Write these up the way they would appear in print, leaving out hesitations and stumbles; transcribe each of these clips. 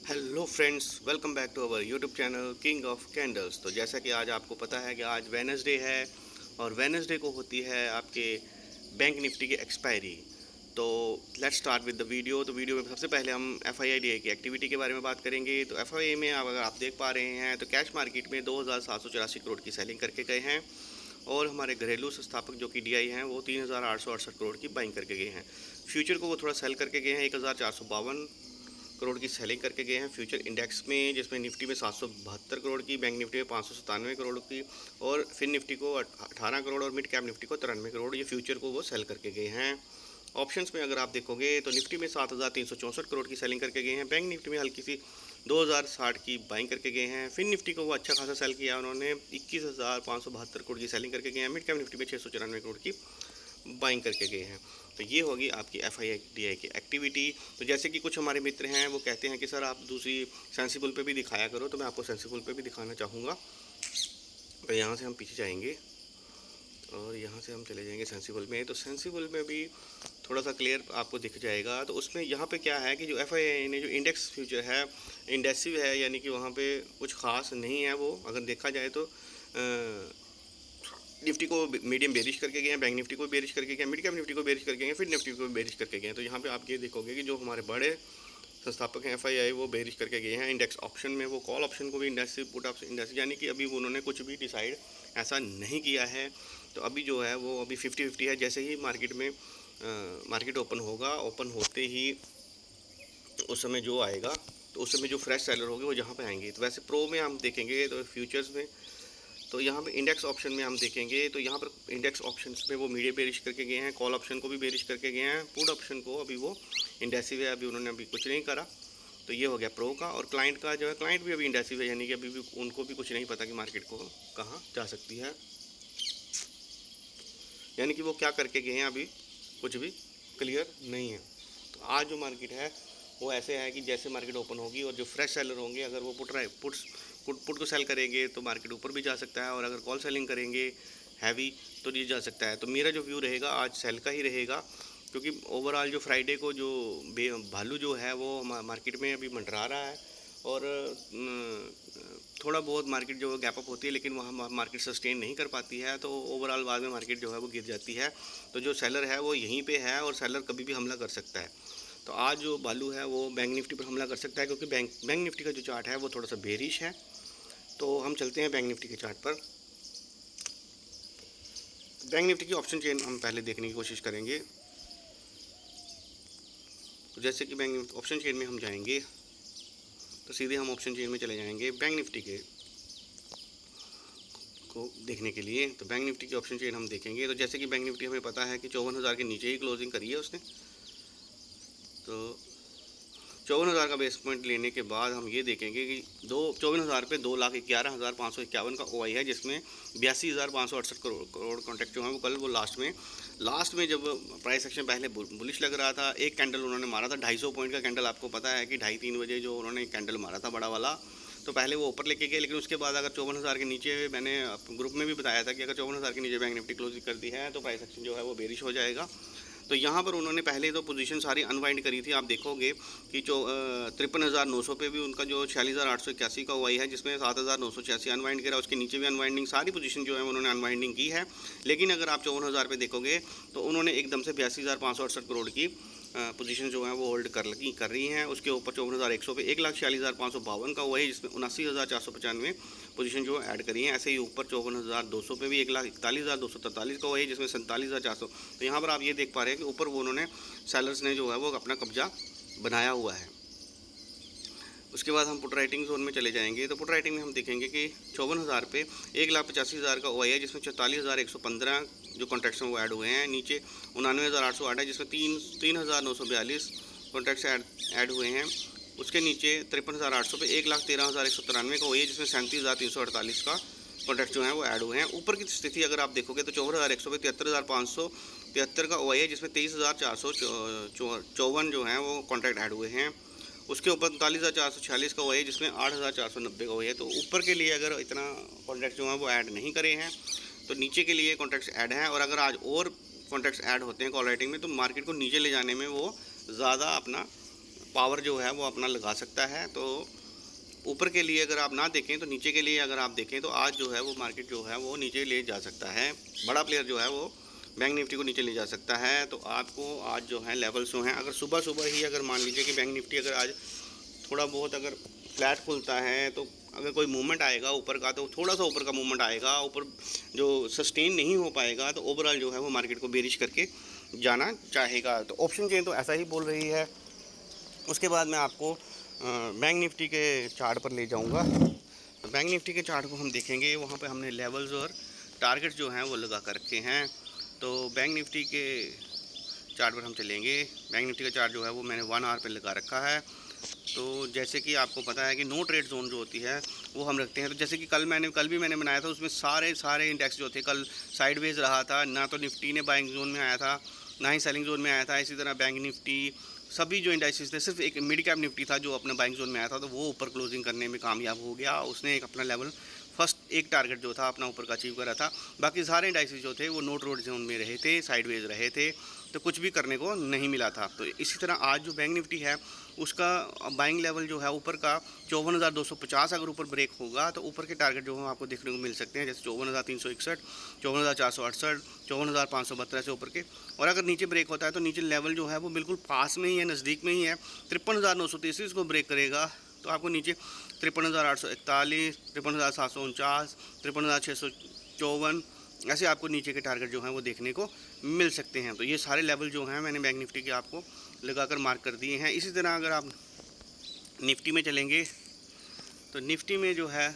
Hello friends, welcome back to our YouTube channel king of candles. तो जैसा कि आज आपको पता है कि आज वेडनेसडे है और वेडनेसडे को होती है आपके बैंक निफ्टी की एक्सपायरी। तो let's start with the video. तो वीडियो में सबसे पहले हम एफआईआईडीआई की एक्टिविटी के बारे में बात करेंगे। तो एफआईआई में अगर आप देख पा रहे हैं तो कैश मार्केट में 2784 करोड़ की सेलिंग करके गए हैं और हमारे घरेलू संस्थापक जो कि डीआई हैं वो 3868 करोड़ की बाइंग करके गए हैं। फ्यूचर को वो थोड़ा सेल करके गए हैं, 1452 करोड़ की सेलिंग करके गए हैं फ्यूचर इंडेक्स में, जिसमें निफ्टी में 772 करोड़ की, बैंक निफ्टी में 597 करोड़ की और फिन निफ्टी को 18 करोड़ और मिड कैप निफ्टी को 93 करोड़, ये फ्यूचर को वो सेल करके गए हैं। ऑप्शंस में अगर आप देखोगे तो निफ्टी में 7364 करोड़ की सेलिंग करके गए हैं, बैंक निफ्टी में हल्की सी 2060 की बाइंग करके गए हैं, फिन निफ्टी को वो अच्छा खासा सेल किया उन्होंने, 21,572 करोड़ की सेलिंग करके गए हैं, मिड कैप निफ्टी में 694 करोड़ की बाइंग करके गए हैं। तो ये होगी आपकी एफआईआईडीआई की एक्टिविटी। तो जैसे कि कुछ हमारे मित्र हैं वो कहते हैं कि सर आप दूसरी सेंसिबल पे भी दिखाया करो, तो मैं आपको सेंसिबल पे भी दिखाना चाहूँगा। तो यहाँ से हम पीछे जाएंगे और यहाँ से हम चले जाएंगे सेंसिबल में। तो सेंसिबल में भी थोड़ा सा क्लियर आपको दिख जाएगा। तो उसमें यहाँ पे क्या है कि जो एफआईआई ने जो इंडेक्स फ्यूचर है इंडेसिव है, यानी कि वहाँ पे कुछ खास नहीं है। वो अगर देखा जाए तो निफ्टी को मीडियम बेरिश करके गए हैं, बैंक निफ्टी को बेरिश करके गए, मिड कैप निफ्टी को बेरिश करके गए, फिर निफ्टी को बेरिश करके गए। तो यहाँ पे आप ये देखोगे कि जो हमारे बड़े संस्थापक हैं एफआईआई वो बेरिश करके गए हैं। इंडेक्स ऑप्शन में वो कॉल ऑप्शन को भी इंडेक्सिव, पुट ऑप्शन इंडेक्सिव, यानी कि अभी उन्होंने कुछ भी डिसाइड ऐसा नहीं किया है। तो अभी जो है वो अभी 50-50 है। जैसे ही मार्केट में मार्केट ओपन होगा, ओपन होते ही उस समय जो आएगा, तो उस समय जो फ्रेश सेलर होंगे वो यहाँ पे आएंगे। तो वैसे प्रो में हम देखेंगे तो फ्यूचर्स में, तो यहाँ पे इंडेक्स ऑप्शन में हम देखेंगे तो यहाँ पर इंडेक्स ऑप्शंस में वो मीडियम बेरिश करके गए हैं, कॉल ऑप्शन को भी बेरिश करके गए हैं, पुट ऑप्शन को अभी वो इंडेसिव है, अभी उन्होंने अभी कुछ नहीं करा। तो ये हो गया प्रो का। और क्लाइंट का जो है, क्लाइंट भी अभी इंडेसिव है, यानी कि अभी भी उनको भी कुछ नहीं पता कि मार्केट को कहाँ जा सकती है, यानी कि वो क्या करके गए हैं अभी कुछ भी क्लियर नहीं है। तो आज जो मार्केट है वो ऐसे है कि जैसे मार्केट ओपन होगी और जो फ्रेश सेलर होंगे अगर वो पुट को सेल करेंगे तो मार्केट ऊपर भी जा सकता है, और अगर कॉल सेलिंग करेंगे हैवी तो ये जा सकता है। तो मेरा जो व्यू रहेगा आज सेल का ही रहेगा, क्योंकि ओवरऑल जो फ्राइडे को जो भालू जो है वो मार्केट में अभी मंडरा रहा है और थोड़ा बहुत मार्केट जो है गैप अप होती है, लेकिन वहाँ मार्केट सस्टेन नहीं कर पाती है, तो ओवरऑल बाद में मार्केट जो है वो गिर जाती है। तो जो सेलर है वो यहीं पे है और सेलर कभी भी हमला कर सकता है। तो आज जो भालू है वो बैंक निफ्टी पर हमला कर सकता है, क्योंकि बैंक निफ्टी का जो चार्ट है वो थोड़ा सा बेरिश है। तो हम चलते हैं बैंक निफ्टी के चार्ट पर। बैंक निफ्टी की ऑप्शन चेन हम पहले देखने की कोशिश करेंगे। तो जैसे कि बैंक ऑप्शन चेन में हम जाएंगे तो सीधे हम ऑप्शन चेन में चले जाएंगे बैंक निफ्टी के को देखने के लिए। तो बैंक निफ्टी की ऑप्शन चेन हम देखेंगे। तो जैसे कि बैंक निफ्टी हमें पता है कि 54,000 के नीचे ही क्लोजिंग करी है उसने। तो 54,000 का बेस पॉइंट लेने के बाद हम ये देखेंगे कि 54,000 पे 2,11,551 का ओआई है, जिसमें 82,568 करोड़ कॉन्ट्रैक्ट जो है वो कल वो लास्ट में जब प्राइस एक्शन पहले बुलिश लग रहा था, एक कैंडल उन्होंने मारा था 250 पॉइंट का कैंडल। आपको पता है कि 2:30-3 बजे जो उन्होंने कैंडल मारा था बड़ा वाला, तो पहले वो ऊपर लेके गए, लेकिन उसके बाद अगर 54,000 के नीचे, मैंने ग्रुप में भी बताया था कि अगर 54,000 के नीचे बैंक निफ्टी क्लोजिंग कर दी है तो प्राइस एक्शन जो है वो बेरिश हो जाएगा। तो यहाँ पर उन्होंने पहले तो पोजीशन सारी अनवाइंड करी थी। आप देखोगे कि जो 53,900 पे भी उनका जो 46,881 का हुआ है, जिसमें 7,986 अनवाइंड करा, उसके नीचे भी अनवाइंडिंग, सारी पोजीशन जो है उन्होंने अनवाइंडिंग की है। लेकिन अगर आप 54,000 पे देखोगे तो उन्होंने एकदम से 82,568 करोड़ की पोजीशन जो है वो होल्ड कर रही हैं। उसके ऊपर 54,100 पे 1,46,552 का हुआ है, जिसमें 79,495 पोजीशन जो ऐड करी है। ऐसे ही ऊपर 54,200 पे भी 1,41,243 का हुआ है, जिसमें 47,400। तो यहाँ पर आप ये देख पा रहे हैं कि ऊपर वो उन्होंने सेलर्स ने जो है वो अपना कब्जा बनाया हुआ है। उसके बाद हम पुट राइटिंग जोन में चले जाएंगे। तो पुट राइटिंग में हम देखेंगे कि 54,000 पे 1,85,000 का ओआई है, जिसमें 44,115 जो कॉन्ट्रैक्ट्स हैं वो ऐड हुए हैं। नीचे 99,808 है, जिसमें 3,942 कॉन्ट्रैक्ट्स ऐड हुए हैं। उसके नीचे 53,800 पे 1,13,193 का ओआई है, जिसमें 37,348 का कॉन्ट्रैक्ट जो है वो ऐड हुए हैं। ऊपर की स्थिति अगर आप देखोगे तो 54,100 पे 73,573 का ओआई है, जिसमें 23,454 जो हैं वो कॉन्ट्रैक्ट ऐड हुए हैं। उसके ऊपर 39,446 का हुआ है, जिसमें 8,490 का हुआ है। तो ऊपर के लिए अगर इतना कॉन्ट्रैक्ट जो है वो ऐड नहीं करे हैं, तो नीचे के लिए कॉन्ट्रैक्ट्स ऐड हैं। और अगर आज और कॉन्ट्रैक्ट्स ऐड होते हैं कॉल राइटिंग में, तो मार्केट को नीचे ले जाने में वो ज़्यादा अपना पावर जो है वो अपना लगा सकता है। तो ऊपर के लिए अगर आप ना देखें तो नीचे के लिए अगर आप देखें तो आज जो है वो मार्केट जो है वो नीचे ले जा सकता है। बड़ा प्लेयर जो है वो बैंक निफ्टी को नीचे ले जा सकता है। तो आपको आज जो है लेवल्स जो हैं, अगर सुबह सुबह ही अगर मान लीजिए कि बैंक निफ्टी अगर आज थोड़ा बहुत अगर फ्लैट खुलता है तो अगर कोई मूवमेंट आएगा ऊपर का तो थोड़ा सा ऊपर का मूवमेंट आएगा, ऊपर जो सस्टेन नहीं हो पाएगा तो ओवरऑल जो है वो मार्केट को बेरिश करके जाना चाहेगा। तो ऑप्शन चेन तो ऐसा ही बोल रही है। उसके बाद मैं आपको बैंक निफ्टी के चार्ट पर ले जाऊंगा। तो बैंक निफ्टी के चार्ट को हम देखेंगे, वहाँ पे हमने लेवल्स और टारगेट्स जो हैं वो लगा कर रखे हैं। तो बैंक निफ्टी के चार्ट पर हम चलेंगे। बैंक निफ्टी का चार्ट जो है वो मैंने 1 आवर पे लगा रखा है। तो जैसे कि आपको पता है कि नो ट्रेड जोन जो होती है वो हम रखते हैं। तो जैसे कि कल भी मैंने बनाया था, उसमें सारे इंडेक्स जो थे कल साइडवेज रहा था। ना तो निफ्टी ने बाइंग जोन में आया था, ना ही सेलिंग जोन में आया था। इसी तरह बैंक निफ्टी सभी जो इंडेक्सेस थे, सिर्फ एक मिड कैप निफ्टी था जो अपने बाइंग जोन में आया था, तो वो ऊपर क्लोजिंग करने में कामयाब हो गया। उसने एक अपना लेवल फर्स्ट एक टारगेट जो था अपना ऊपर का अचीव करा था। बाकी सारे इंडेक्सेस जो थे वो नो ट्रेड जोन में रहे थे, साइडवेज रहे थे, तो कुछ भी करने को नहीं मिला था। तो इसी तरह आज जो बैंक निफ्टी है उसका बाइंग लेवल जो है ऊपर का 54,250 अगर ऊपर ब्रेक होगा तो ऊपर के टारगेट जो है आपको देखने को मिल सकते हैं, जैसे 54,361, 54,468, 54,572 से ऊपर के। और अगर नीचे ब्रेक होता है तो नीचे लेवल जो है वो बिल्कुल पास में ही है, नज़दीक में ही है। 53,933 को ब्रेक करेगा तो आपको नीचे 53,841, 53,749, 53,654 ऐसे आपको नीचे के टारगेट जो हैं वो देखने को मिल सकते हैं। तो ये सारे लेवल जो हैं मैंने बैंक निफ्टी के आपको लगाकर मार्क कर दिए हैं। इसी तरह अगर आप निफ्टी में चलेंगे तो निफ्टी में जो है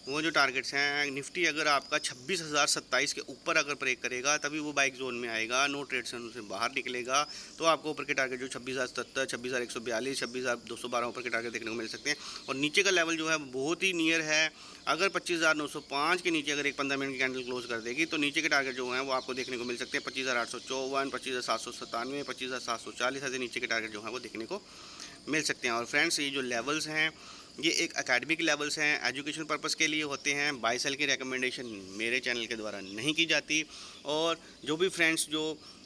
वो जो टारगेट्स हैं, निफ्टी अगर आपका 26,027 के ऊपर अगर ब्रेक करेगा तभी वो बाइक जोन में आएगा, नो ट्रेड जोन से बाहर निकलेगा। तो आपको ऊपर के टारगेट जो 26,070, 26,142, 26,212 ऊपर के टारगेट देखने को मिल सकते हैं। और नीचे का लेवल जो है बहुत ही नियर है। अगर 25,905 के नीचे अगर एक 15 मिनट की कैंडल क्लोज कर देगी तो नीचे के टारगेट जो हैं वो आपको देखने को मिल सकते हैं 25,854, 25,797, 25,740 ऐसे नीचे के टारगेट जो हैं वो देखने को मिल सकते हैं। और फ्रेंड्स, ये जो लेवल्स हैं ये एक एकेडमिक लेवल्स हैं, एजुकेशन पर्पस के लिए होते हैं। बाय सेल की रिकमेंडेशन मेरे चैनल के द्वारा नहीं की जाती। और जो भी फ्रेंड्स जो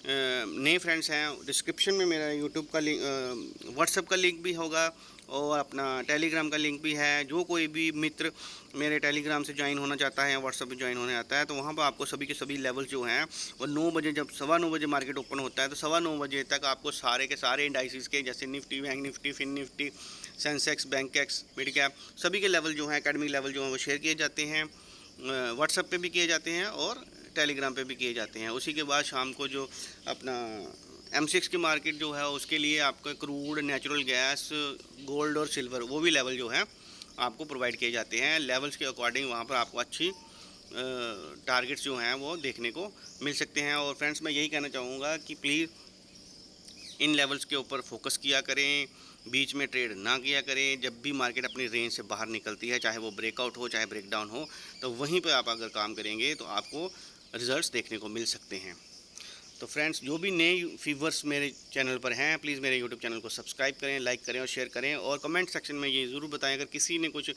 नए फ्रेंड्स हैं, डिस्क्रिप्शन में मेरा यूट्यूब का लिंक, व्हाट्सएप का लिंक भी होगा और अपना टेलीग्राम का लिंक भी है। जो कोई भी मित्र मेरे टेलीग्राम से ज्वाइन होना चाहता है, व्हाट्सएप में ज्वाइन होने आता है, तो वहाँ पर आपको सभी के सभी लेवल जो हैं वो 9 बजे, जब 9:15 बजे मार्केट ओपन होता है तो 9:15 बजे तक आपको सारे के सारे इंडाइसिस के, जैसे Nifty, bank Nifty, Fin Nifty, Sensex, Bankex, mid cap, सभी के लेवल जो हैं, एकेडमिक लेवल जो हैं वो शेयर किए जाते हैं। व्हाट्सएप पे भी किए जाते हैं और टेलीग्राम पे भी किए जाते हैं। उसी के बाद शाम को जो अपना M6 की मार्केट जो है उसके लिए आपका क्रूड, नेचुरल गैस, गोल्ड और सिल्वर, वो भी लेवल जो है आपको प्रोवाइड किए जाते हैं। लेवल्स के अकॉर्डिंग वहाँ पर आपको अच्छी टारगेट्स जो हैं वो देखने को मिल सकते हैं। और फ्रेंड्स, मैं यही कहना चाहूँगा कि प्लीज़ इन लेवल्स के ऊपर फोकस किया करें, बीच में ट्रेड ना किया करें। जब भी मार्केट अपनी रेंज से बाहर निकलती है, चाहे वो ब्रेकआउट हो चाहे ब्रेकडाउन हो, तो वहीं पर आप अगर काम करेंगे तो आपको रिजल्ट्स देखने को मिल सकते हैं। तो फ्रेंड्स, जो भी नए व्यूअर्स मेरे चैनल पर हैं, प्लीज़ मेरे यूट्यूब चैनल को सब्सक्राइब करें, लाइक करें और शेयर करें। और कमेंट सेक्शन में ये ज़रूर बताएं अगर किसी ने कुछ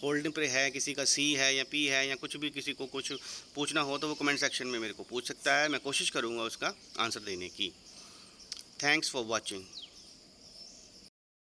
होल्डिंग पे है, किसी का सी है या पी है, या कुछ भी किसी को कुछ पूछना हो तो वो कमेंट सेक्शन में मेरे को पूछ सकता है। मैं कोशिश करूँगा उसका आंसर देने की। Thanks for watching.